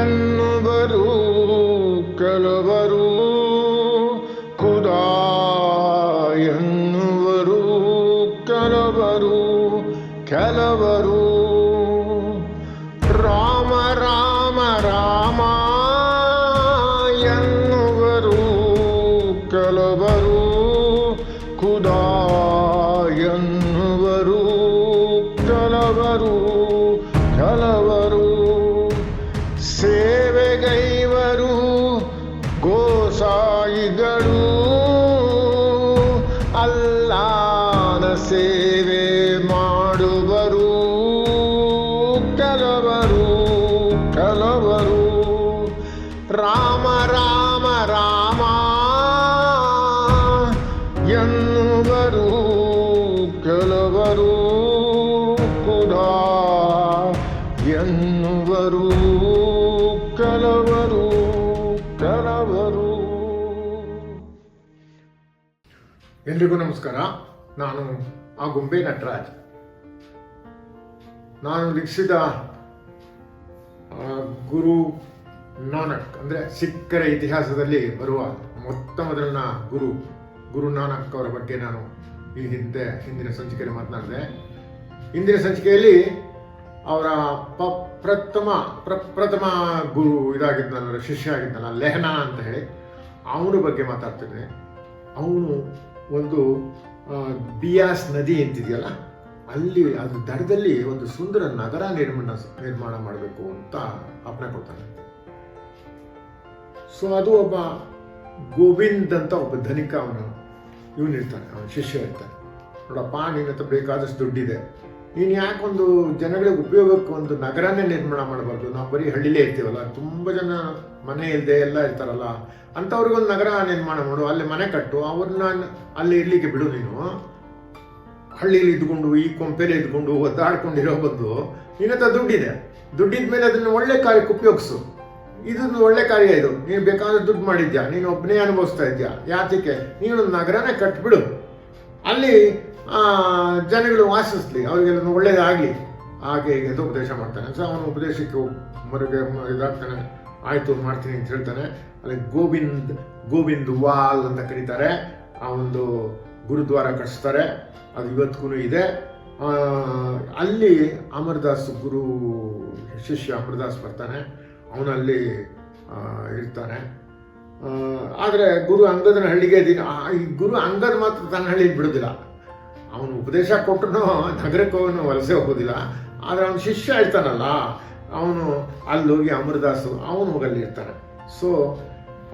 ಎನ್ನುವರು ಕೆಲವರು, ಖುದಾ ಎನ್ನುವರು ಕೆಲವರು, ಕೆಲವರು ರಾಮ ರಾಮ ರಾಮ ಎನ್ನುವರು ಕೆಲವರು, ಖುದಾ ಎನ್ನುವರು ಕೆಲವರು, ಕೆಲವರು ಸೇವೆಗೈವರು ಗೋಸಾಯಿಗಳು, ಅಲ್ಲಾನ ಸೇವೆ ಮಾಡುವರು ಕೆಲವರು, ಕೆಲವರು ರಾಮ ರಾಮ ರಾಮ ಎನ್ನುವರು ಕೆಲವರು, ಖುದಾ ಎನ್ನುವರು ಕೆಲವರು, ಕೆಲವರು. ಎಲ್ರಿಗೂ ನಮಸ್ಕಾರ. ನಾನು ಆಗುಂಬೆ ನಟರಾಜ್. ನಾನು ಲಿಖಿಸಿದ ಗುರು ನಾನಕ್ ಅಂದರೆ ಸಿಖ್ಖರ ಇತಿಹಾಸದಲ್ಲಿ ಬರುವ ಮೊತ್ತ ಮೊದಲನ ಗುರು ನಾನಕ್ ಅವರ ಬಗ್ಗೆ ನಾನು ಈ ಹಿಂದಿನ ಸಂಚಿಕೆಯಲ್ಲಿ ಮಾತನಾಡಿದೆ. ಹಿಂದಿನ ಸಂಚಿಕೆಯಲ್ಲಿ ಅವರ ಪ್ರಪ್ರಥಮ ಗುರು ಇದಾಗಿದ್ನಲ್ಲ, ಶಿಷ್ಯ ಆಗಿದ್ನಲ್ಲ, ಲೆಹನಾ ಅಂತ ಹೇಳಿ, ಅವನ ಬಗ್ಗೆ ಮಾತಾಡ್ತಿದ್ದೆ. ಅವನು ಒಂದು ಬಿಯಾಸ್ ನದಿ ಅಂತಿದೆಯಲ್ಲ, ಅಲ್ಲಿ ಅದ್ರ ದಡದಲ್ಲಿ ಒಂದು ಸುಂದರ ನಗರ ನಿರ್ಮಾಣ ಮಾಡಬೇಕು ಅಂತ ಅಪ್ಪಣೆ ಕೊಡ್ತಾನೆ. ಸೊ ಅದು ಒಬ್ಬ ಗೋವಿಂದ್ ಅಂತ ಒಬ್ಬ ಧನಿಕ ಇವನಿರ್ತಾನೆ, ಅವನ ಶಿಷ್ಯ ಇರ್ತಾನೆ. ನೋಡಪ್ಪ, ನಿನ್ನ ಹತ್ರ ಬೇಕಾದಷ್ಟು ದುಡ್ಡಿದೆ, ನೀನು ಯಾಕೆ ಒಂದು ಜನಗಳಿಗೆ ಉಪಯೋಗಕ್ಕೆ ಒಂದು ನಗರನೇ ನಿರ್ಮಾಣ ಮಾಡಬಾರ್ದು? ನಾವು ಬರೀ ಹಳ್ಳಿಲೇ ಇರ್ತೀವಲ್ಲ, ತುಂಬ ಜನ ಮನೆ ಇಲ್ಲದೆ ಎಲ್ಲ ಇರ್ತಾರಲ್ಲ, ಅಂಥವ್ರಿಗೊಂದು ನಗರ ನಿರ್ಮಾಣ ಮಾಡು, ಅಲ್ಲಿ ಮನೆ ಕಟ್ಟು, ಅವ್ರನ್ನ ಅಲ್ಲಿ ಇರ್ಲಿಕ್ಕೆ ಬಿಡು. ನೀನು ಹಳ್ಳಿಲಿ ಇದ್ಕೊಂಡು ಈ ಕೊಂಪೆಲೆ ಇದ್ಕೊಂಡು ಒದ್ದಾಡ್ಕೊಂಡಿರೋ ಬದಲು ನಿನ್ನ ಹತ್ರ ದುಡ್ಡಿದ ಮೇಲೆ ಅದನ್ನು ಒಳ್ಳೆ ಕಾರ್ಯಕ್ಕೆ ಉಪಯೋಗಿಸು. ಇದೊಂದು ಒಳ್ಳೆ ಕಾರ್ಯ ಇದು. ನೀನು ಬೇಕಾದ್ರೆ ದುಡ್ಡು ಮಾಡಿದ್ಯಾ, ನೀನು ಒಬ್ಬನೇ ಅನುಭವಿಸ್ತಾ ಇದ್ಯಾ, ಯಾತಕ್ಕೆ? ನೀನೊಂದು ನಗರನೇ ಕಟ್ಬಿಡು, ಅಲ್ಲಿ ಜನಗಳು ವಾಸಿಸ್ಲಿ, ಅವ್ರಿಗೆಲ್ಲ ಒಳ್ಳೇದಾಗಲಿ, ಹಾಗೆ ಹೀಗೆ ಅಂತ ಉಪದೇಶ ಮಾಡ್ತಾನೆ. ಸೊ ಅವನು ಉಪದೇಶಕ್ಕೆ ಮರುಗೆ ಇದಾಗ್ತಾನೆ. ಆಯಿತು, ಮಾಡ್ತೀನಿ ಅಂತ ಹೇಳ್ತಾನೆ. ಅಲ್ಲಿ ಗೋವಿಂದ್ ವಾಲ್ ಅಂತ ಕರೀತಾರೆ. ಆ ಒಂದು ಗುರುದ್ವಾರ ಕಟ್ಟಿಸ್ತಾರೆ, ಅದು ಇವತ್ತಿಗೂ ಇದೆ. ಅಲ್ಲಿ ಅಮರದಾಸ್ ಗುರು ಶಿಷ್ಯ ಅಮರದಾಸ್ ಬರ್ತಾನೆ, ಅವನಲ್ಲಿ ಇರ್ತಾನೆ. ಆದರೆ ಗುರು ಅಂಗದನ ಹಳ್ಳಿಗೆ ಈ ಗುರು ಅಂಗದ ಮಾತ್ರ ತನ್ನ ಹಳ್ಳಿಗೆ ಬಿಡೋದಿಲ್ಲ. ಅವನು ಉಪದೇಶ ಕೊಟ್ಟರು ನಗರಕ್ಕೆ ಅವನು ವಲಸೆ ಹೋಗೋದಿಲ್ಲ. ಆದರೆ ಅವನ ಶಿಷ್ಯ ಇರ್ತಾನಲ್ಲ, ಅವನು ಅಲ್ಲೋಗಿ ಅಮರದಾಸು ಅವನು ಹೋಗಲ್ಲಿ ಇರ್ತಾನೆ. ಸೊ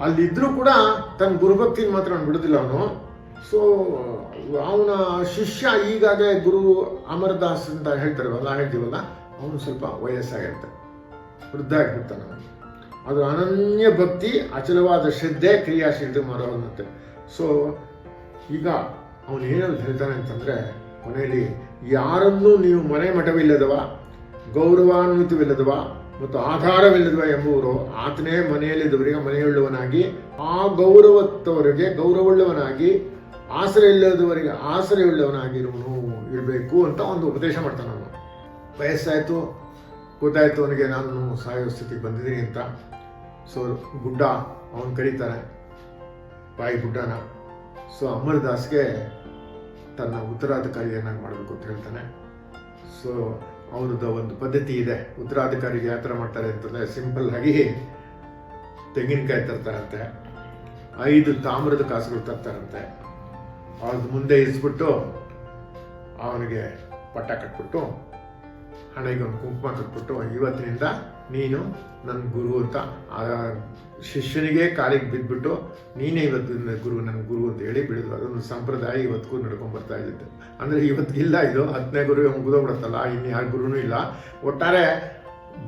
ಅಲ್ಲಿದ್ದರೂ ಕೂಡ ತನ್ನ ಗುರುಭಕ್ತಿನ ಮಾತ್ರ ಅವನು ಬಿಡೋದಿಲ್ಲ ಅವನು. ಸೊ ಅವನ ಶಿಷ್ಯ ಈಗಾಗಲೇ ಗುರು ಅಮರದಾಸ್ ಅಂತ ಹೇಳ್ತೀವಲ್ಲ, ಅವನು ಸ್ವಲ್ಪ ವಯಸ್ಸಾಗಿರ್ತಾನೆ, ವೃದ್ಧ ಆಗಿರ್ತಾನೆ. ಅದು ಅನನ್ಯ ಭಕ್ತಿ, ಅಚಲವಾದ ಶ್ರದ್ಧೆ, ಕ್ರಿಯಾಶೀಲತೆ ಮಾಡೋದಂತೆ. ಸೊ ಈಗ ಅವನು ಏನಲ್ಲಿ ಹೇಳ್ತಾನೆ ಅಂತಂದರೆ, ಕೊನೆಯಲ್ಲಿ ಯಾರನ್ನೂ ನೀವು ಮನೆ ಮಠವಿಲ್ಲದವ, ಗೌರವಾನ್ವಿತವಿಲ್ಲದವ ಮತ್ತು ಆಧಾರವಿಲ್ಲದವ ಎಂಬುವರು ಆತನೇ ಮನೆಯಲ್ಲಿದ್ದವರಿಗೆ ಮನೆಯುಳ್ಳವನಾಗಿ, ಆ ಗೌರವತ್ತವರಿಗೆ ಗೌರವವುಳ್ಳವನಾಗಿ, ಆಸರೆ ಆಸರೆಯುಳ್ಳವನಾಗಿರುವನು ಇರಬೇಕು ಅಂತ ಒಂದು ಉಪದೇಶ ಮಾಡ್ತಾನೆ ಅವನು. ವಯಸ್ಸಾಯಿತು, ಗೊತ್ತಾಯಿತು ಅವನಿಗೆ ನಾನು ಸಾಯೋ ಸ್ಥಿತಿಗೆ ಬಂದಿದ್ದೀನಿ ಅಂತ. ಸೊ ಗುಡ್ಡ ಅವನು ಕರೀತಾನೆ, ಬಾಯಿ ಗುಡ್ಡನ. ಸೊ ಅಮರದಾಸ್ಗೆ ತನ್ನ ಉತ್ತರಾಧಿಕಾರಿಯನ್ನಾಗಿ ಮಾಡಬೇಕು ಅಂತ ಹೇಳ್ತಾನೆ. ಸೊ ಅವ್ರದ್ದು ಒಂದು ಪದ್ಧತಿ ಇದೆ, ಉತ್ತರಾಧಿಕಾರಿಗೆ ಯಾವ ಥರ ಮಾಡ್ತಾರೆ ಅಂತಂದರೆ, ಸಿಂಪಲ್ ಆಗಿ ತೆಂಗಿನಕಾಯಿ ತರ್ತಾರಂತೆ, 5 ತಾಮ್ರದ ಕಾಸುಗಳು ತರ್ತಾರಂತೆ. ಅವ್ರದ್ದು ಮುಂದೆ ಇರಿಸ್ಬಿಟ್ಟು ಅವನಿಗೆ ಪಟ್ಟ ಕಟ್ಬಿಟ್ಟು ಹಣೆಗೆ ಒಂದು ಕುಂಕುಮ ಕಟ್ಬಿಟ್ಟು, ಇವತ್ತಿನಿಂದ ನೀನು ನನ್ನ ಗುರು ಅಂತ ಆ ಶಿಷ್ಯನಿಗೆ ಕಾಲಿಗೆ ಬಿದ್ದುಬಿಟ್ಟು, ನೀನೇ ಇವತ್ತಿನ ಗುರು, ನನ್ನ ಗುರು ಅಂತ ಹೇಳಿ ಬಿಡೋದು. ಅದೊಂದು ಸಂಪ್ರದಾಯ ಇವತ್ತಿಗೂ ನಡ್ಕೊಂಡು ಬರ್ತಾ ಇದ್ದಿತ್ತು. ಅಂದರೆ ಇವತ್ತಿಗಿಲ್ಲ, ಇದು 10ನೇ ಗುರು ಮುಗಿದೋಗ್ಬಿಡುತ್ತಲ್ಲ, ಇನ್ನು ಯಾರು ಗುರುನೂ ಇಲ್ಲ. ಒಟ್ಟಾರೆ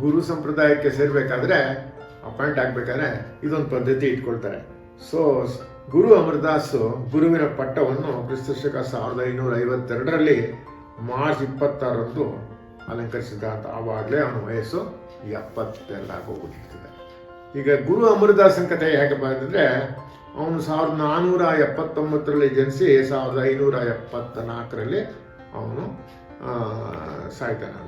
ಗುರು ಸಂಪ್ರದಾಯಕ್ಕೆ ಸೇರಬೇಕಾದ್ರೆ, ಅಪಾಯಿಂಟ್ ಆಗಬೇಕಾದ್ರೆ ಇದೊಂದು ಪದ್ಧತಿ ಇಟ್ಕೊಳ್ತಾರೆ. ಸೊ ಗುರು ಅಮರದಾಸು ಗುರುವಿನ ಪಟ್ಟವನ್ನು ಕ್ರಿಸ್ತಶಕ 1552ರಲ್ಲಿ ಮಾರ್ಚ್ 26ರಂದು ಅಲಂಕರಿಸಿದ ಅಂತ. ಆವಾಗಲೇ ಅವನ ವಯಸ್ಸು 70 ಆಗೋಗ್ಬಿಟ್ಟಿರ್ತದೆ. ಈಗ ಗುರು ಅಮರದಾಸನ ಕಥೆ ಹೇಗೆ ಬಂದರೆ, ಅವನು 1479ರಲ್ಲಿ ಜನಿಸಿ 1574ರಲ್ಲಿ ಅವನು ಸಾಯ್ತಾನೆ.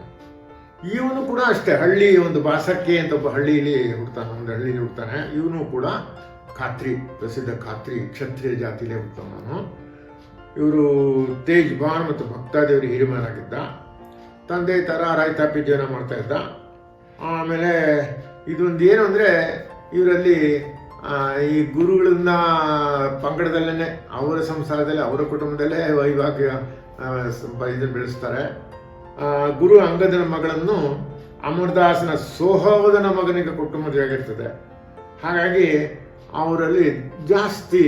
ಇವನು ಕೂಡ ಅಷ್ಟೇ ಹಳ್ಳಿ ಒಂದು ಬಾಸಕ್ಕೆ ಅಂತ ಒಬ್ಬ ಹಳ್ಳಿಯಲ್ಲಿ ಹುಡ್ತಾನೆ, ಒಂದು ಹಳ್ಳಿಲಿ ಹುಡ್ತಾನೆ. ಇವನು ಕೂಡ ಖಾತ್ರಿ, ಪ್ರಸಿದ್ಧ ಖಾತ್ರಿ ಕ್ಷತ್ರಿಯ ಜಾತಿಲೇ ಹುಡ್ತಾನು. ಇವರು ತೇಜ್ ಬಾನ್ ಮತ್ತು ಭಕ್ತಾದೇವರಿಗೆ ಹಿರಿಮನಾಗಿದ್ದ. ತಂದೆ ಥರ ರಾಯ್ತಾಪಿ ಜೀವನ ಮಾಡ್ತಾ ಇದ್ದ. ಆಮೇಲೆ ಇದೊಂದು ಏನು ಅಂದರೆ ಇವರಲ್ಲಿ ಈ ಗುರುಗಳನ್ನ ಪಂಗಡದಲ್ಲೇ ಅವರ ಸಂಸಾರದಲ್ಲೇ ಅವರ ಕುಟುಂಬದಲ್ಲೇ ಇವಾಗ ಇದನ್ನು ಬೆಳೆಸ್ತಾರೆ. ಗುರು ಅಂಗದನ ಮಗಳನ್ನು ಅಮರದಾಸನ ಸೋಹೋದನ ಮಗನಿಗೆ ಕೊಟ್ಟು ಮದುವೆಯಾಗಿರ್ತದೆ. ಹಾಗಾಗಿ ಅವರಲ್ಲಿ ಜಾಸ್ತಿ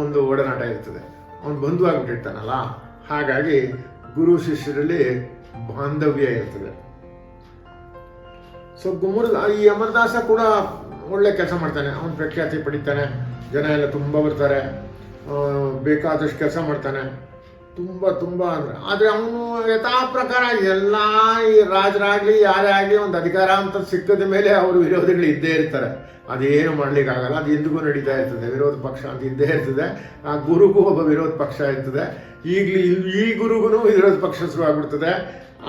ಒಂದು ಒಡನಾಟ ಇರ್ತದೆ. ಅವನು ಬಂಧು ಆಗಿಬಿಟ್ಟಿರ್ತಾನಲ್ಲ, ಹಾಗಾಗಿ ಗುರು ಶಿಷ್ಯರಲ್ಲಿ ಬಾಂಧವ್ಯ ಇರ್ತದೆ. ಸೊ ಈ ಅಮರದಾಸ ಕೂಡ ಒಳ್ಳೆ ಕೆಲಸ ಮಾಡ್ತಾನೆ, ಅವನು ಪ್ರಖ್ಯಾತಿ ಪಡಿತಾನೆ, ಜನ ಎಲ್ಲ ತುಂಬ ಬರ್ತಾರೆ, ಬೇಕಾದಷ್ಟು ಕೆಲಸ ಮಾಡ್ತಾನೆ, ತುಂಬ ಆದರೆ ಅವನು ಯಥಾ ಪ್ರಕಾರ ಎಲ್ಲ ಈ ರಾಜರಾಗಲಿ ಯಾರೇ ಆಗಲಿ ಒಂದು ಅಧಿಕಾರ ಅಂತ ಸಿಕ್ಕದ ಮೇಲೆ ಅವರು ವಿರೋಧಿಗಳು ಇದ್ದೇ ಇರ್ತಾರೆ. ಅದೇನು ಮಾಡ್ಲಿಕ್ಕಾಗಲ್ಲ, ಅದು ಎಂದಿಗೂ ನಡೀತಾ ಇರ್ತದೆ. ವಿರೋಧ ಪಕ್ಷ ಅಂತ ಇದ್ದೇ ಇರ್ತದೆ. ಆ ಗುರುಗೂ ಒಬ್ಬ ವಿರೋಧ ಪಕ್ಷ ಇರ್ತದೆ. ಈ ಗುರುಗೂ ವಿರೋಧ ಪಕ್ಷ ಶುರುವಾಗ್ಬಿಡ್ತದೆ.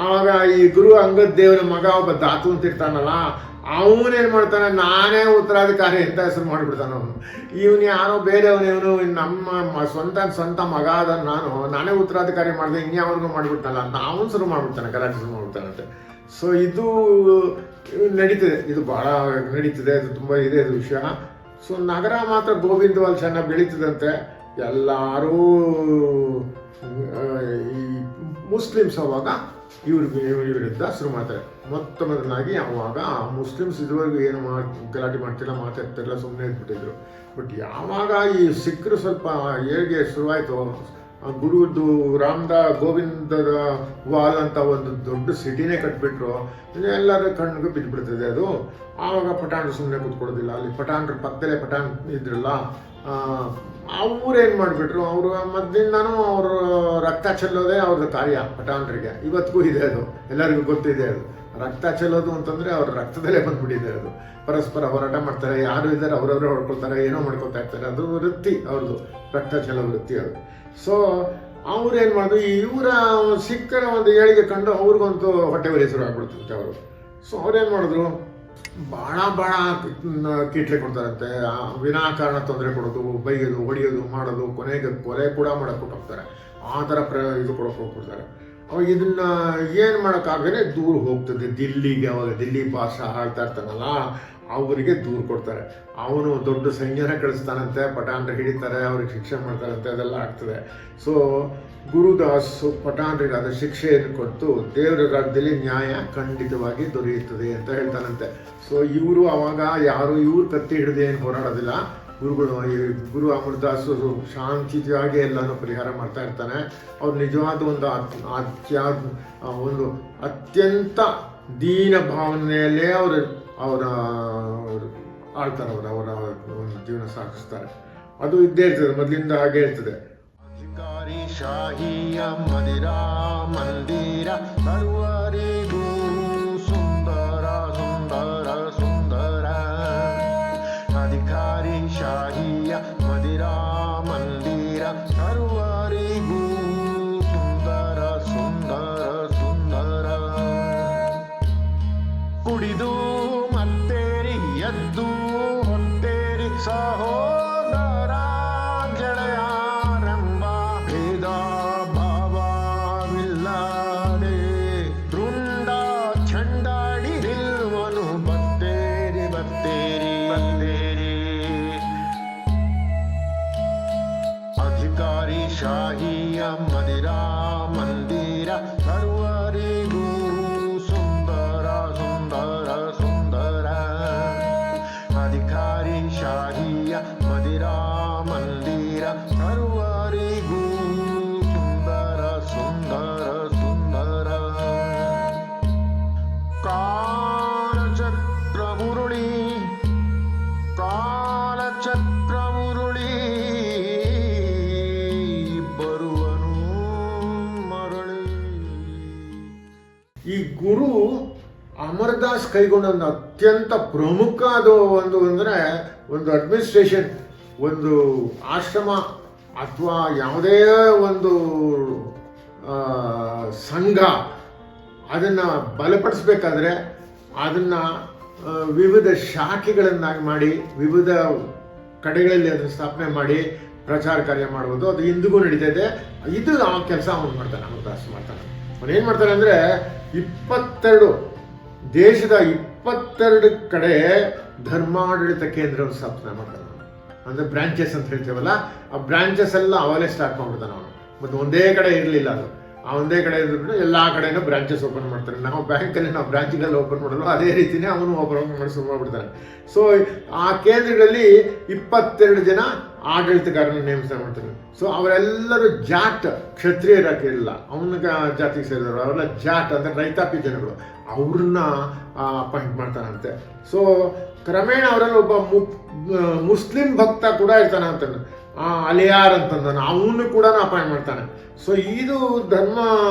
ಆವಾಗ ಈ ಗುರು ಅಂಗದ ದೇವರ ಮಗ ಒಬ್ಬ ಧಾತು ಅಂತ ಇರ್ತಾನಲ್ಲ, ಅವನೇನು ಮಾಡ್ತಾನೆ, ನಾನೇ ಉತ್ತರಾಧಿಕಾರಿ ಅಂತ ಹೆಸರು ಮಾಡಿಬಿಡ್ತಾನೆ. ಇವನು ಯಾರೋ ಬೇರೆಯವನು, ಇವನು ನಮ್ಮ ಸ್ವಂತ ಮಗ ಆದ ನಾನೇ ಉತ್ತರಾಧಿಕಾರಿ ಮಾಡಿದೆ, ಇನ್ಯಾವನಿಗೂ ಮಾಡಿಬಿಡ್ತಾನಲ್ಲ ಅಂತ ಅವನು ಶುರು ಮಾಡಿಬಿಡ್ತಾನೆ, ಗಲಾಟೆ ಶುರು ಮಾಡಿಬಿಡ್ತಾನಂತೆ. ಸೊ ಇದು ನಡೀತದೆ, ಇದು ಭಾಳ ನಡೀತದೆ, ಅದು ತುಂಬ ಇದೆ ಇದು ವಿಷಯ. ಸೊ ನಗರ ಮಾತ್ರ ಗೋವಿಂದವಾಲ್ ಚೆನ್ನಾಗಿ ಬೆಳೀತದಂತೆ. ಎಲ್ಲರೂ ಈ ಮುಸ್ಲಿಮ್ಸ್ ಅವಾಗ ಇವ್ರ ವಿರುದ್ಧ ಶುರು ಮಾಡ್ತಾರೆ. ಮೊದಲಾಗಿ ಅವಾಗ ಮುಸ್ಲಿಮ್ಸ್ ಇದುವರೆಗೂ ಏನು ಗಲಾಟೆ ಮಾಡ್ತಿಲ್ಲ, ಮಾತಾಡ್ತಿರಲಿಲ್ಲ, ಸುಮ್ಮನೆ ಇದ್ಬಿಟ್ಟಿದ್ರು. ಬಟ್ ಯಾವಾಗ ಈ ಸಿಖ್ರು ಸ್ವಲ್ಪ ಹೇಗೆ ಶುರುವಾಯಿತು, ಗುರುದು ಗೋವಿಂದದ ವಾಲ್ ಅಂತ ಒಂದು ದೊಡ್ಡ ಸಿಟಿನೇ ಕಟ್ಬಿಟ್ರು, ಎಲ್ಲರ ಕಣ್ಣಿಗೆ ಬಿದ್ದುಬಿಡ್ತದೆ ಅದು. ಆವಾಗ ಪಠಾಣರು ಸುಮ್ಮನೆ ಕೂತ್ಕೊಡೋದಿಲ್ಲ. ಅಲ್ಲಿ ಪಠಾಣರು ಪಕ್ಕದಲ್ಲೇ ಪಠಾಣ್ ಇದ್ರಲ್ಲ, ಅವ್ರೇನು ಮಾಡಿಬಿಟ್ರು, ಅವರು ಮೊದಲಿಂದನೂ ಅವರು ರಕ್ತ ಚೆಲ್ಲೋದೇ ಅವ್ರದ್ದು ಕಾರ್ಯ. ಪಠಾಣರಿಗೆ ಇವತ್ತಿಗೂ ಇದೆ, ಅದು ಎಲ್ಲರಿಗೂ ಗೊತ್ತಿದೆ. ಅದು ರಕ್ತ ಚೆಲ್ಲೋದು ಅಂತಂದರೆ ಅವ್ರ ರಕ್ತದಲ್ಲೇ ಬಂದ್ಬಿಟ್ಟಿದೆ. ಅದು ಪರಸ್ಪರ ಹೋರಾಟ ಮಾಡ್ತಾರೆ, ಯಾರು ಇದ್ದಾರೆ ಅವರವರೇ ಹೊಡ್ಕೊಳ್ತಾರೆ, ಏನೋ ಮಾಡ್ಕೊತಾ ಇರ್ತಾರೆ. ಅದು ವೃತ್ತಿ ಅವ್ರದ್ದು, ರಕ್ತ ಚೆಲ್ಲೋ ವೃತ್ತಿ ಅದು. ಸೊ ಅವ್ರೇನು ಮಾಡಿದ್ರು, ಇವರ ಸಿಕ್ಕರ ಒಂದು ಏಳಿಗೆ ಕಂಡು ಅವ್ರಿಗಂತೂ ಹೊಟ್ಟೆ ಬರೀ ಶುರು ಆಗ್ಬಿಡ್ತಂತೆ ಅವರು. ಸೊ ಅವ್ರೇನು ಮಾಡಿದ್ರು, ಭಾಳ ಕೀಟ್ಲೆ ಕೊಡ್ತಾರಂತೆ. ವಿನಾಕಾರಣ ತೊಂದರೆ ಕೊಡೋದು, ಬೈಯೋದು, ಹೊಡಿಯೋದು, ಮಾಡೋದು, ಕೊನೆಗೆ ಕೊಲೆ ಕೂಡ ಮಾಡೋಕ್ಕೆ ಹೋಗ್ತಾರೆ. ಆ ಥರ ಇದು ಕೊಡೋಕೆ ಹೋಗ್ಬಿಡ್ತಾರೆ. ಅವಾಗ ಇದನ್ನ ಏನು ಮಾಡೋಕ್ಕಾಗದೇ ದೂರ ಹೋಗ್ತದೆ ದಿಲ್ಲಿಗೆ. ಅವಾಗ ದಿಲ್ಲಿ ಭಾಷೆ ಆಳ್ತಾ ಇರ್ತಾನಲ್ಲ, ಅವರಿಗೆ ದೂರ ಕೊಡ್ತಾರೆ. ಅವನು ದೊಡ್ಡ ಸೈನ್ಯನ ಕಳಿಸ್ತಾನಂತೆ, ಪಠಾಣರು ಹಿಡಿತಾರೆ, ಅವ್ರಿಗೆ ಶಿಕ್ಷೆ ಮಾಡ್ತಾರಂತೆ, ಅದೆಲ್ಲ ಆಗ್ತದೆ. ಸೊ ಗುರುದಾಸ್ ಪಠಾಣರಿಗೆ ಆದ ಶಿಕ್ಷೆಯನ್ನು ಕೊಟ್ಟು ದೇವರ ರಾಜ್ಯದಲ್ಲಿ ನ್ಯಾಯ ಖಂಡಿತವಾಗಿ ದೊರೆಯುತ್ತದೆ ಅಂತ ಹೇಳ್ತಾನಂತೆ. ಸೊ ಇವರು ಅವಾಗ ಇವ್ರು ಕತ್ತಿ ಹಿಡಿದು ಏನು ಹೋರಾಡೋದಿಲ್ಲ. ಗುರು ಅಮರದಾಸರು ಶಾಂತಿಯಾಗಿ ಎಲ್ಲನೂ ಪರಿಹಾರ ಮಾಡ್ತಾ ಇರ್ತಾನೆ. ಅವ್ರು ನಿಜವಾದ ಒಂದು ಅತ್ಯಂತ ದೀನ ಭಾವನೆಯಲ್ಲೇ ಅವರ ಆಳ್ತಾರೆ, ಅವರ ಒಂದು ಜೀವನ ಸಾಗಿಸ್ತಾರೆ. ಅದು ಇದ್ದೇ ಇರ್ತದೆ, ಮೊದಲಿಂದ ಹಾಗೆ ಇರ್ತದೆ. ಅಧಿಕಾರಿ ಶಾಹಿಯ ಮದಿರಾ ಮಂದಿರ ಸರ್ವರಿಗೂ ಸುಂದರ ಸುಂದರ ಸುಂದರ. ಅಧಿಕಾರಿ ಶಾಹಿಯ ಮದಿರಾ ಮಂದಿರ ಸರ್ವರಿಗೂ ಸುಂದರ ಸುಂದರ ಸುಂದರ. ಕುಡಿದು ಮತ್ತೇರಿ ಎದ್ದು ಹೊತ್ತೇರಿ ಸಹೋದರ ಗೆಳೆಯರೆಂಬ ಭೇದ ಭಾವವಿಲ್ಲದೆ ರುಂಡ ಚಂಡಾಡಿ ನಿಲ್ವನು ಬತ್ತೇರಿ ಬತ್ತೇರಿ ಬತ್ತೇರಿ. ಅಧಿಕಾರಿ ಶಾಹಿಯ ಮದಿರಾ ಮಂದಿರ ಸರ್ವರಿಗೂ ಸುಂದರ ಸುಂದರ ಸುಂದರ. ಅಧಿಕಾರಿ ಶಾಹಿಯ ಮದಿರಾ ಮಂದಿರ ಸರ್ವರಿಗೂ ಸುಂದರ ಸುಂದರ ಸುಂದರ. ಕಾಲಚಕ್ರ ಮುರುಳಿ ಕಾಲಚಕ್ರ ಮುರುಳಿ ಬರುವನು ಮರಳಿ. ಈ ಗುರು ಅಮರದಾಸ್ ಕೈಗೊಂಡ ಒಂದು ಅತ್ಯಂತ ಪ್ರಮುಖವಾದ ಅಂದರೆ ಒಂದು ಅಡ್ಮಿನಿಸ್ಟ್ರೇಷನ್, ಒಂದು ಆಶ್ರಮ ಅಥವಾ ಯಾವುದೇ ಒಂದು ಸಂಘ ಅದನ್ನು ಬಲಪಡಿಸ್ಬೇಕಾದ್ರೆ ಅದನ್ನು ವಿವಿಧ ಶಾಖೆಗಳನ್ನಾಗಿ ಮಾಡಿ ವಿವಿಧ ಕಡೆಗಳಲ್ಲಿ ಅದನ್ನು ಸ್ಥಾಪನೆ ಮಾಡಿ ಪ್ರಚಾರ ಕಾರ್ಯ ಮಾಡುವುದು ಅದು ಇಂದಿಗೂ ನಡೀತಾ ಇದೆ. ಇದು ಆ ಕೆಲಸ ಅವನು ಮಾಡ್ತಾನೆ, ಅಮರದಾಸ್ ಮಾಡ್ತಾನೆ. ಅವನು ಏನು ಮಾಡ್ತಾನೆ ಅಂದರೆ 22 ದೇಶದ 22 ಕಡೆ ಧರ್ಮಾಡಳಿತ ಕೇಂದ್ರವನ್ನು ಸ್ಥಾಪನೆ ಮಾಡ್ತಾನೆ. ಅಂದರೆ ಬ್ರಾಂಚಸ್ ಅಂತ ಹೇಳ್ತೇವಲ್ಲ, ಆ ಬ್ರಾಂಚಸ್ ಎಲ್ಲ ಅವಲೇ ಸ್ಟಾರ್ಟ್ ಮಾಡ್ಬಿಡ್ತಾನೆ ಅವನು. ಮತ್ತು ಒಂದೇ ಕಡೆ ಇರಲಿಲ್ಲ ಅದು, ಆ ಒಂದೇ ಕಡೆ ಇದ್ಬಿಟ್ಟು ಎಲ್ಲ ಕಡೆನೂ ಬ್ರಾಂಚಸ್ ಓಪನ್ ಮಾಡ್ತಾನೆ. ನಾವು ಬ್ಯಾಂಕಲ್ಲಿ ನಾವು ಬ್ರಾಂಚ್ಗಳಲ್ಲಿ ಓಪನ್ ಮಾಡಲು ಅದೇ ರೀತಿಯೇ ಅವನು ಓಪನ್ ಮಾಡಿಸ್ಬಿಡ್ತಾನೆ. ಸೊ ಆ ಕೇಂದ್ರಗಳಲ್ಲಿ 22 ಜನ ಆಡಳಿತಗಾರನ ನೇಮಕ ಮಾಡ್ತಾನೆ. ಸೊ ಅವರೆಲ್ಲರೂ ಜಾಟ್, ಕ್ಷತ್ರಿಯರಾಗಿರಲಿಲ್ಲ, ಅವನ ಜಾತಿಗೆ ಸೇರಿದವರು, ಅವರೆಲ್ಲ ಜಾಟ್ ಅಂದರೆ ರೈತಾಪಿ ಜನಗಳು, ಅವ್ರನ್ನ ಅಪಾಯಿಂಟ್ ಮಾಡ್ತಾನಂತೆ. ಸೊ ಕ್ರಮೇಣ ಅವರಲ್ಲಿ ಒಬ್ಬ ಮುಸ್ಲಿಂ ಭಕ್ತ ಕೂಡ ಇರ್ತಾನೆ ಅಂತಾನೆ, ಅಲಿಯಾರ್ ಅಂತಂದಾನೆ, ಅವನು ಕೂಡ ಅಪಾಯಿಂಟ್ ಮಾಡ್ತಾನೆ. ಸೊ ಇದು ಧರ್ಮ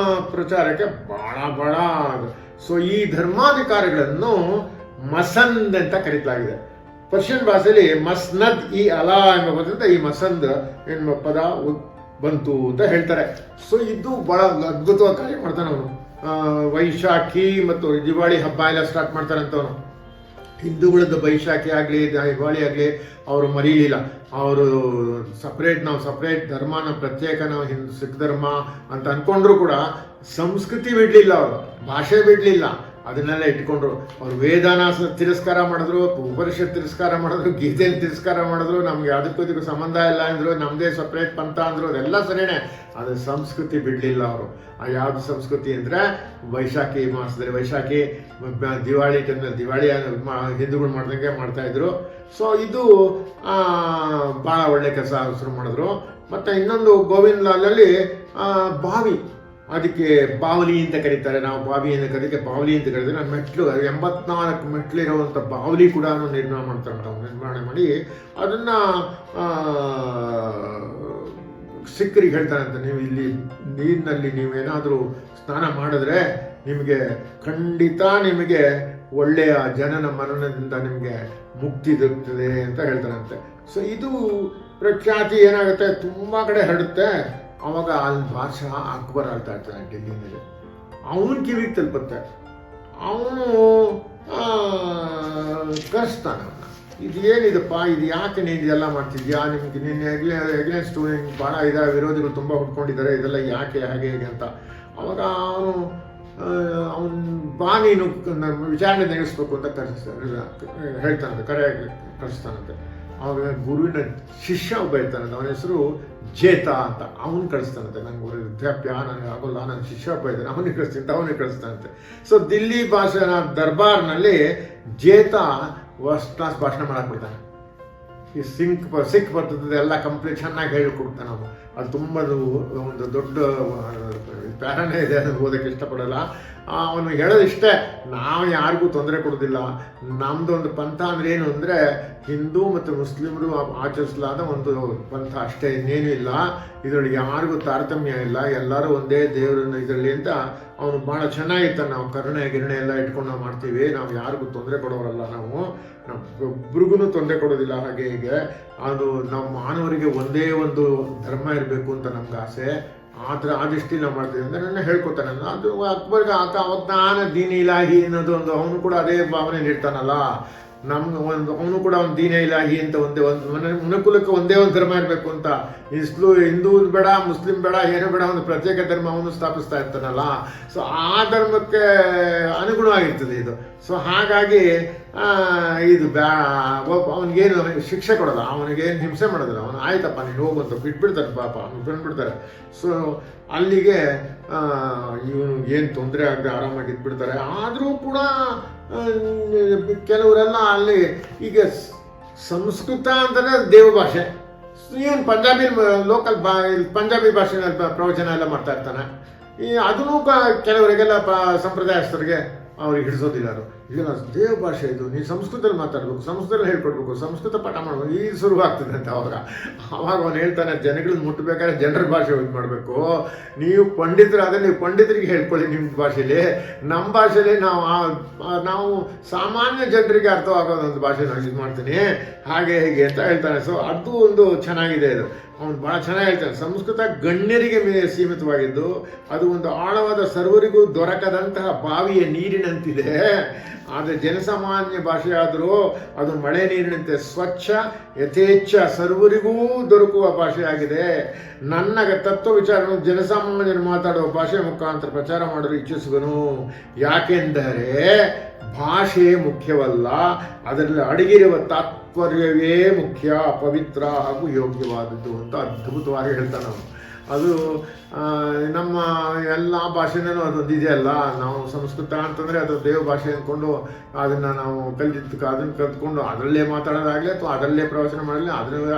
ಪ್ರಚಾರಕ್ಕೆ ಬಹಳ ಸೊ ಈ ಧರ್ಮಾಧಿಕಾರಿಗಳನ್ನು ಮಸಂದ್ ಅಂತ ಕರೀಲಾಗಿದೆ. ಪರ್ಷಿಯನ್ ಭಾಷೆಯಲ್ಲಿ ಮಸ್ನದ್ ಇ ಅಲಾ ಎಂಬ ಪದದಿಂದ ಈ ಮಸಂದ್ ಎನ್ನುವ ಪದ ಬಂತು ಅಂತ ಹೇಳ್ತಾರೆ. ಸೊ ಇದು ಬಹಳ ಅದ್ಭುತವಾಗಿ ಕಾರ್ಯ ಮಾಡ್ತಾನೆ ಅವನು. ವೈಶಾಖಿ ಮತ್ತು ದಿವಾಳಿ ಹಬ್ಬ ಎಲ್ಲ ಸ್ಟಾರ್ಟ್ ಮಾಡ್ತಾರಂತವನು. ಹಿಂದೂಗಳದ್ದು ಬೈಶಾಖಿ ಆಗಲಿ ದಿವಾಳಿ ಆಗಲಿ ಅವರು ಮರೀಲಿಲ್ಲ. ಅವರು ನಾವು ಸಪ್ರೇಟ್ ಧರ್ಮನ ಪ್ರತ್ಯೇಕ ನಾವು ಸಿಖ್ ಧರ್ಮ ಅಂತ ಅಂದ್ಕೊಂಡ್ರು ಕೂಡ ಸಂಸ್ಕೃತಿ ಬಿಡಲಿಲ್ಲ, ಅವರು ಭಾಷೆ ಬಿಡಲಿಲ್ಲ, ಅದನ್ನೆಲ್ಲ ಇಟ್ಕೊಂಡ್ರು. ಅವರು ವೇದಾನ ತಿರಸ್ಕಾರ ಮಾಡಿದ್ರು, ಉಪನಿಷತ್ ತಿರಸ್ಕಾರ ಮಾಡಿದ್ರು, ಗೀತೆಯನ್ನು ತಿರಸ್ಕಾರ ಮಾಡಿದ್ರು, ನಮ್ಗೆ ಅದಕ್ಕೂ ಸಂಬಂಧ ಇಲ್ಲ ಅಂದರು, ನಮ್ಮದೇ ಸಪ್ರೇಟ್ ಪಂಥ ಅಂದರು, ಅದೆಲ್ಲ ಸರಿಯೇ. ಅದು ಸಂಸ್ಕೃತಿ ಬಿಡಲಿಲ್ಲ ಅವರು. ಆ ಯಾವುದು ಸಂಸ್ಕೃತಿ ಅಂದರೆ ವೈಶಾಖಿ ಮಾಸದಲ್ಲಿ ವೈಶಾಖಿ, ದಿವಾಳಿ ಟೈಮ್ನಲ್ಲಿ ದಿವಾಳಿ ಹಿಂದೂಗಳು ಮಾಡ್ದಂಗೆ ಮಾಡ್ತಾಯಿದ್ರು. ಸೊ ಇದು ಭಾಳ ಒಳ್ಳೆ ಕೆಲಸ ಶುರು ಮಾಡಿದ್ರು. ಮತ್ತು ಇನ್ನೊಂದು ಗೋವಿಂದ ಲಾಲಲ್ಲಿ ಬಾವಿ, ಅದಕ್ಕೆ ಬಾವಲಿ ಅಂತ ಕರೀತಾರೆ, ನಾವು ಬಾವಿ ಅಂತ ಕರೀಕೆ ಬಾವಲಿ ಅಂತ ಕರೀತಾರೆ. ನಾನು ಮೆಟ್ಲು 84 ಮೆಟ್ಲಿರುವಂಥ ಬಾವಲಿ ಕೂಡ ನಿರ್ಮಾಣ ಮಾಡ್ತಾರೆ. ನಾವು ನಿರ್ಮಾಣ ಮಾಡಿ ಅದನ್ನು ಸಿಕ್ಕರಿಗೆ ಹೇಳ್ತಾರಂತೆ, ನೀವು ಇಲ್ಲಿ ನೀರಿನಲ್ಲಿ ನೀವೇನಾದರೂ ಸ್ನಾನ ಮಾಡಿದ್ರೆ ನಿಮಗೆ ಖಂಡಿತ ನಿಮಗೆ ಒಳ್ಳೆಯ ಜನನ ಮರಣದಿಂದ ನಿಮಗೆ ಮುಕ್ತಿ ದೊರಕ್ತದೆ ಅಂತ ಹೇಳ್ತಾರಂತೆ. ಸೊ ಇದು ಪ್ರಖ್ಯಾತಿ ಏನಾಗುತ್ತೆ, ತುಂಬ ಕಡೆ ಹರಡುತ್ತೆ. ಅವಾಗ ಅಲ್ಲಿ ಬಾದಶಾ ಅಕ್ಬರ್ ಆಳ್ತಾ ಇರ್ತಾನೆ ಡೆಲ್ಲಿನಲ್ಲಿ, ಅವನ ಕಿವಿಗೆ ತಲುಪುತ್ತೆ. ಅವನು ಕರೆಸ್ತಾನೆ ಅವನ್ನ, ಇದು ಏನಿದಪ್ಪ, ಇದು ಯಾಕೆ ನೀನು ಇದೆಲ್ಲ ಮಾಡ್ತಿದ್ಯಾ, ನಿಮ್ಗೆ ನಿನ್ನ ಎಗ್ನೆಸ್ಟ್ ನಿಮ್ಗೆ ಭಾಳ ವಿರೋಧಿಗಳು ತುಂಬ ಹುಡ್ಕೊಂಡಿದ್ದಾರೆ, ಇದೆಲ್ಲ ಯಾಕೆ ಹಾಗೆ ಹೇಗೆ ಅಂತ. ಅವಾಗ ಅವನು ಬಾ ನೀನು ವಿಚಾರಣೆ ನಡೆಸಬೇಕು ಅಂತ ಹೇಳ್ತಾನಂತೆ, ಕರೆಸ್ತಾನಂತೆ. ಆವಾಗ ಗುರುವಿನ ಶಿಷ್ಯ ಒಬ್ಬ ಇರ್ತಾನಂತೆ, ಅವನ ಹೆಸರು ಜೇತ ಅಂತ, ಅವನು ಕಳಿಸ್ತಾನಂತೆ. ನನಗೆ ವೃದ್ಧಾಪ್ಯ ನನಗೆ ಆಗೋಲ್ಲ, ನನ್ನ ಶಿಷ್ಯ ಒಬ್ಬ ಇದ್ದಾನೆ, ಅವನಿಗೆ ಕಳಿಸ್ತಾನಂತೆ. ಸೊ ದಿಲ್ಲಿ ಭಾಷೆನ ದರ್ಬಾರ್ನಲ್ಲಿ ಜೇತ ಫಸ್ಟ್ ಕ್ಲಾಸ್ ಭಾಷಣ ಮಾಡಾಕ್ಬಿಡ್ತಾನೆ. ಈ ಸಿಖ್ ಬರ್ತದೆ ಎಲ್ಲ ಕಂಪ್ಲೀಟ್ ಚೆನ್ನಾಗಿ ಹೇಳಿಕೊಡ್ತಾನೆ ಅವನು. ಅದು ತುಂಬ ಒಂದು ದೊಡ್ಡ ಪ್ಯಾರನೇ ಇದೆ, ಅದನ್ನು ಓದೋಕ್ಕೆ ಇಷ್ಟಪಡಲ್ಲ. ಅವನು ಹೇಳೋದಿಷ್ಟೇ, ನಾವು ಯಾರಿಗೂ ತೊಂದರೆ ಕೊಡೋದಿಲ್ಲ, ನಮ್ಮದು ಒಂದು ಪಂಥ ಅಂದರೆ ಏನು ಅಂದರೆ ಹಿಂದೂ ಮತ್ತು ಮುಸ್ಲಿಮರು ಆಚರಿಸಲಾದ ಒಂದು ಪಂಥ ಅಷ್ಟೇ, ಇನ್ನೇನು ಇಲ್ಲ, ಇದರೊಳಗೆ ಯಾರಿಗೂ ತಾರತಮ್ಯ ಇಲ್ಲ, ಎಲ್ಲರೂ ಒಂದೇ ದೇವರನ್ನು ಇದರಲ್ಲಿ ಅಂತ ಅವನು ಭಾಳ ಚೆನ್ನಾಗಿರ್ತಾನೆ. ನಾವು ಕರುಣೆ ಗಿರಣೆ ಎಲ್ಲ ಇಟ್ಕೊಂಡು ನಾವು ಮಾಡ್ತೀವಿ, ನಾವು ಯಾರಿಗೂ ತೊಂದರೆ ಕೊಡೋರಲ್ಲ, ನಾವು ಒಬ್ರಿಗೂ ತೊಂದರೆ ಕೊಡೋದಿಲ್ಲ, ಹಾಗೆ ಹೀಗೆ. ಅದು ನಮ್ಮ ಮಾನವರಿಗೆ ಒಂದೇ ಒಂದು ಧರ್ಮ ಇರಬೇಕು ಅಂತ ನಮ್ಗೆ ಆಸೆ, ಆ ದೃಷ್ಟಿಲಿ ನಾವು ಮಾಡ್ತೀವಿ ಅಂದರೆ ನನ್ನ ಹೇಳ್ಕೊತಾನೆ. ಅದು ಅಕ್ಬರ್ಗೆ ಅವಜ್ಞಾನ ದೀನ ಇಲಾಹಿ ಅನ್ನೋದು ಒಂದು, ಅವನು ಕೂಡ ಅದೇ ಭಾವನೆ ಇರ್ತಾನಲ್ಲ, ನಮ್ಗೆ ಅವನು ಕೂಡ ಒಂದು ದೀನ ಇಲಾಹಿ ಅಂತ ಒಂದು ಮನುಕುಲಕ್ಕೆ ಒಂದೇ ಒಂದು ಧರ್ಮ ಇರಬೇಕು ಅಂತ, ಹಿಂದೂ ಬೇಡ ಮುಸ್ಲಿಂ ಬೇಡ ಏನೂ ಬೇಡ, ಒಂದು ಪ್ರತ್ಯೇಕ ಧರ್ಮ ಅವನು ಸ್ಥಾಪಿಸ್ತಾ ಇರ್ತಾನಲ್ಲ. ಸೊ ಆ ಧರ್ಮಕ್ಕೆ ಅನುಗುಣವಾಗಿರ್ತದೆ ಇದು. ಸೊ ಹಾಗಾಗಿ ಇದು ಅವನಿಗೇನು ಶಿಕ್ಷೆ ಕೊಡೋಲ್ಲ, ಅವನಿಗೇನು ಹಿಂಸೆ ಮಾಡೋದಿಲ್ಲ, ಅವನು ಆಯ್ತಪ್ಪ ನೀನು ಹೋಗುವಂತ ಬಿಟ್ಬಿಡ್ತಾರೆ, ಪಾಪ ಅವ್ನು ಬಂದ್ಬಿಡ್ತಾರೆ. ಸೊ ಅಲ್ಲಿಗೆ ಇವನು ಏನು ತೊಂದರೆ ಆಗದೆ ಆರಾಮಾಗಿ ಇದ್ಬಿಡ್ತಾರೆ. ಆದರೂ ಕೂಡ ಕೆಲವರೆಲ್ಲ ಅಲ್ಲಿ ಈಗ ಸಂಸ್ಕೃತ ಅಂತಲೇ ದೇವ ಭಾಷೆ, ಏನು ಪಂಜಾಬಿ ಲೋಕಲ್ ಪಂಜಾಬಿ ಭಾಷೆನಲ್ಲಿ ಪ್ರವಚನ ಎಲ್ಲ ಮಾಡ್ತಾ ಇರ್ತಾನೆ. ಅದೂ ಕೆಲವರಿಗೆಲ್ಲ ಸಂಪ್ರದಾಯಸ್ಥರಿಗೆ ಅವ್ರಿಗೆ ಹಿಡಿಸೋದಿಲ್ಲ. ಅದು ಈಗ ದೇವ ಭಾಷೆ ಇದು, ನೀವು ಸಂಸ್ಕೃತದಲ್ಲಿ ಮಾತಾಡಬೇಕು, ಸಂಸ್ಕೃತದಲ್ಲಿ ಹೇಳ್ಕೊಡ್ಬೇಕು, ಸಂಸ್ಕೃತ ಪಾಠ ಮಾಡ್ಬೇಕು, ಈಗ ಶುರುವಾಗ್ತದೆ ಅಂತ. ಅವಾಗ ಅವನು ಹೇಳ್ತಾನೆ, ಜನಗಳನ್ನ ಮುಟ್ಟಬೇಕಾದ್ರೆ ಜನರ ಭಾಷೆ ಇದು ಮಾಡಬೇಕು, ನೀವು ಪಂಡಿತರಾದರೆ ನೀವು ಪಂಡಿತರಿಗೆ ಹೇಳ್ಕೊಳ್ಳಿ ನಿಮ್ಮ ಭಾಷೆಯಲ್ಲಿ, ನಮ್ಮ ಭಾಷೆಯಲ್ಲಿ ನಾವು ಸಾಮಾನ್ಯ ಜನರಿಗೆ ಅರ್ಥವಾಗೋದೊಂದು ಭಾಷೆ ನಾನು ಇದು ಮಾಡ್ತೀನಿ, ಹಾಗೆ ಹೇಗೆ ಅಂತ ಹೇಳ್ತಾನೆ. ಸೊ ಅದು ಒಂದು ಚೆನ್ನಾಗಿದೆ ಇದು. ಅವನು ಭಾಳ ಚೆನ್ನಾಗಿ ಹೇಳ್ತಾನೆ. ಸಂಸ್ಕೃತ ಗಣ್ಯರಿಗೆ ಸೀಮಿತವಾಗಿದ್ದು, ಅದು ಒಂದು ಆಳವಾದ ಸರ್ವರಿಗೂ ದೊರಕದಂತಹ ಬಾವಿಯ ನೀರಿನಂತಿದೆ. ಆದರೆ ಜನಸಾಮಾನ್ಯ ಭಾಷೆಯಾದರೂ ಅದು ಮಳೆ ನೀರಿನಂತೆ ಸ್ವಚ್ಛ, ಯಥೇಚ್ಛ, ಸರ್ವರಿಗೂ ದೊರಕುವ ಭಾಷೆಯಾಗಿದೆ. ನನ್ನ ತತ್ವ ವಿಚಾರವನ್ನು ಜನಸಾಮಾನ್ಯರು ಮಾತಾಡುವ ಭಾಷೆ ಮುಖಾಂತರ ಪ್ರಚಾರ ಮಾಡಲು ಇಚ್ಛಿಸುವನು. ಯಾಕೆಂದರೆ ಭಾಷೆ ಮುಖ್ಯವಲ್ಲ, ಅದರಲ್ಲಿ ಅಡಗಿರುವ ತಾತ್ಪರ್ಯವೇ ಮುಖ್ಯ, ಪವಿತ್ರ ಹಾಗೂ ಯೋಗ್ಯವಾದದ್ದು ಅಂತ ಅದ್ಭುತವಾಗಿ ಹೇಳ್ತಾನೆ ಅವನು. ಅದು ನಮ್ಮ ಎಲ್ಲ ಭಾಷೆನೂ ಅದೊಂದು ಇದೆಯಲ್ಲ. ನಾವು ಸಂಸ್ಕೃತ ಅಂತಂದರೆ ಅದು ದೇವ ಭಾಷೆ ಅಂದ್ಕೊಂಡು ಅದನ್ನು ನಾವು ಅದನ್ನು ಕಲ್ತ್ಕೊಂಡು ಅದರಲ್ಲೇ ಮಾತಾಡೋದಾಗಲಿ ಅಥವಾ ಅದರಲ್ಲೇ ಪ್ರವಚನ ಮಾಡಲಿ ಅದರ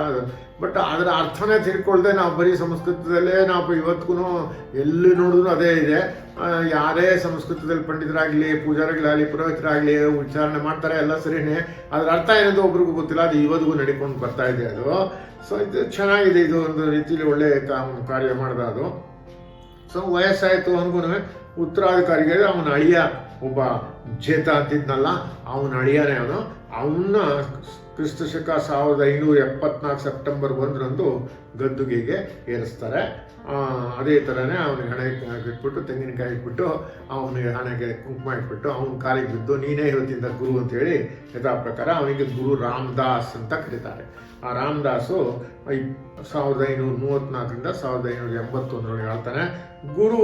ಬಟ್ ಅದರ ಅರ್ಥನೇ ತಿಳ್ಕೊಳ್ದೆ ನಾವು ಬರೀ ಸಂಸ್ಕೃತದಲ್ಲೇ ನಾವು ಇವತ್ತಿಗೂ ಎಲ್ಲಿ ನೋಡಿದ್ರು ಅದೇ ಇದೆ. ಯಾರೇ ಸಂಸ್ಕೃತದಲ್ಲಿ ಪಂಡಿತರಾಗಲಿ, ಪೂಜಾರಿಗಳಾಗಲಿ, ಪುರೋಹಿತರಾಗಲಿ ಉಚ್ಚಾರಣೆ ಮಾಡ್ತಾರೆ, ಎಲ್ಲ ಸರಿನೇ. ಅದರ ಅರ್ಥ ಏನಂತ ಒಬ್ರಿಗೂ ಗೊತ್ತಿಲ್ಲ. ಅದು ಇವತ್ತಿಗೂ ನಡ್ಕೊಂಡು ಬರ್ತಾ ಇದೆ ಅದು. ಸೊ ಇದು ಚೆನ್ನಾಗಿದೆ, ಇದು ಒಂದು ರೀತಿಯಲ್ಲಿ ಒಳ್ಳೆ ಕಾರ್ಯ ಮಾಡಿದ ಅದು. ಸೊ ವಯಸ್ಸಾಯಿತು ಅವನಿಗೂ ಉತ್ತರಾಧಿಕಾರಿಗೆ ಅವನ ಅಳಿಯ ಒಬ್ಬ ಜೇತ ಅಂತಿದ್ನಲ್ಲ, ಅವನ ಅಳಿಯನೇ ಅವನ್ನ ಕ್ರಿಸ್ತಶಕ 1574 ಸೆಪ್ಟೆಂಬರ್ 1 ಗದ್ದುಗೆಗೆ ಏರಿಸ್ತಾರೆ. ಅದೇ ಥರನೇ ಅವನಿಗೆ ಹಣೆ ಇಟ್ಬಿಟ್ಟು, ತೆಂಗಿನಕಾಯಿ ಇಟ್ಬಿಟ್ಟು, ಅವನಿಗೆ ಹಣೆಗೆ ಕುಂಕುಮ ಇಟ್ಬಿಟ್ಟು, ಅವನ ಕಾಲಿಗೆ ಬಿದ್ದು ನೀನೇ ಇವತ್ತಿಂದ ಗುರು ಅಂತೇಳಿ ಯಥಾ ಪ್ರಕಾರ ಅವನಿಗೆ ಗುರು ರಾಮದಾಸ್ ಅಂತ ಕರೀತಾರೆ. ಆ ರಾಮದಾಸು 1534 1581 ಹೇಳ್ತಾನೆ. ಗುರು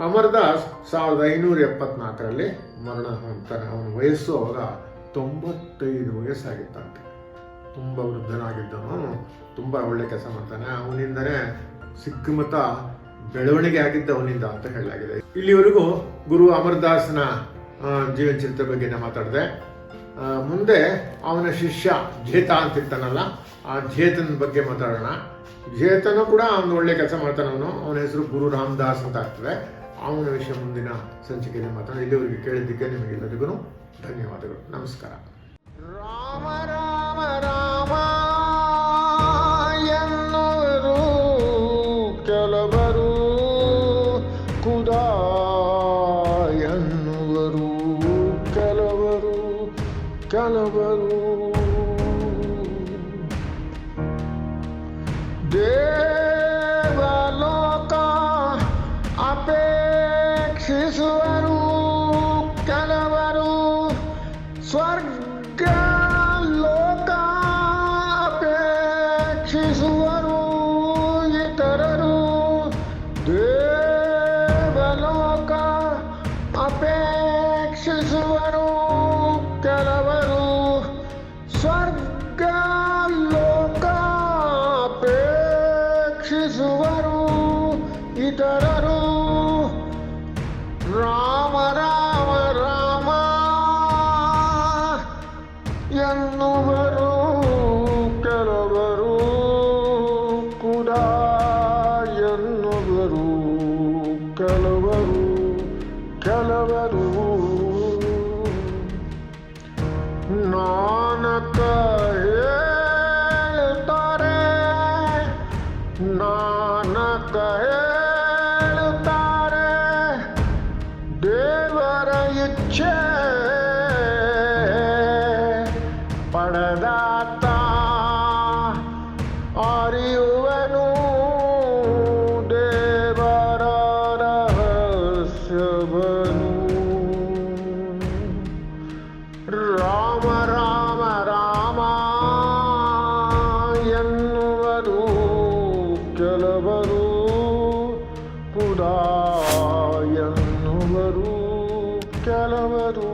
ಅಮರದಾಸ್ 1574 ಮರಣ ಹೊಂದ್ತಾನೆ. ಅವನ ವಯಸ್ಸು ಅವಾಗ 95 ವಯಸ್ಸಾಗಿತ್ತಂತೆ. ತುಂಬ ವೃದ್ಧನಾಗಿದ್ದನು, ತುಂಬ ಒಳ್ಳೆ ಕೆಲಸ ಮಾಡ್ತಾನೆ. ಅವನಿಂದನೇ ಸಿಖ್ ಮತ ಬೆಳವಣಿಗೆ ಆಗಿದ್ದ ಅವನಿಂದ ಅಂತ ಹೇಳಲಾಗಿದೆ. ಇಲ್ಲಿವರೆಗೂ ಗುರು ಅಮರದಾಸನ ಜೀವನ ಚರಿತ್ರೆ ಬಗ್ಗೆ ನಾನು ಮಾತಾಡಿದೆ. ಮುಂದೆ ಅವನ ಶಿಷ್ಯ ಜೇತ ಅಂತಿರ್ತಾನಲ್ಲ, ಆ ಜೇತನ ಬಗ್ಗೆ ಮಾತಾಡೋಣ. ಜೇತನು ಕೂಡ ಒಂದು ಒಳ್ಳೆ ಕೆಲಸ ಮಾಡ್ತಾನೆ. ಅವನ ಹೆಸರು ಗುರು ರಾಮದಾಸ್ ಅಂತ ಆಗ್ತದೆ. ಅವನ ವಿಷಯ ಮುಂದಿನ ಸಂಚಿಕೆಯಲ್ಲಿ ಮಾತಾಡೋಣ. ಇಲ್ಲಿವರೆಗೆ ಕೇಳಿದ್ದಕ್ಕೆ ನಿಮಗೆಲ್ಲರಿಗೂ ಧನ್ಯವಾದಗಳು. ನಮಸ್ಕಾರ. ರಾಮ ರಾಮ ರಾಮ ಎನ್ನುವರು ಕೆಲವರು, ಖುದಾ ಎನ್ನುವರು ಕೆಲವರು. ದೇವಲೋಕ ಅಪೇಕ್ಷಿಸುವರು ಕೆಲವರು, ಸ್ವರ್ಗ ಲೋಕ ಅಪೇಕ್ಷಿಸುವರು ಇತರರು. ದೇವಲೋಕ ಅಪೇಕ್ಷಿಸುವರು ಕೆಲವರು, ಸ್ವರ್ಗ ಲೋಕ ಅಪೇಕ್ಷಿಸುವರು ಇತರರು. ರಾಮ ರಾಮ ರಾಮ ಎನ್ನುವರು ಕೆಲವರು, ಖುದಾ ಎನ್ನುವರು ಕೆಲವರು. ನಾನಕ ಹೇಳ್ತಾರೆ, ನಾನಕ ಹೇಳ್ತಾರೆ, ದೇವರ ಇಚ್ಛೆ ಪಡೆದಾತ ಅರಿಯುವನು ದೇವರ ರಹಸ್ಯವನು. ರಾಮ ರಾಮ ರಾಮ ಎನ್ನುವರು ಕೆಲವರು, ಖುದಾ ಎನ್ನುವರು ಕೆಲವರು.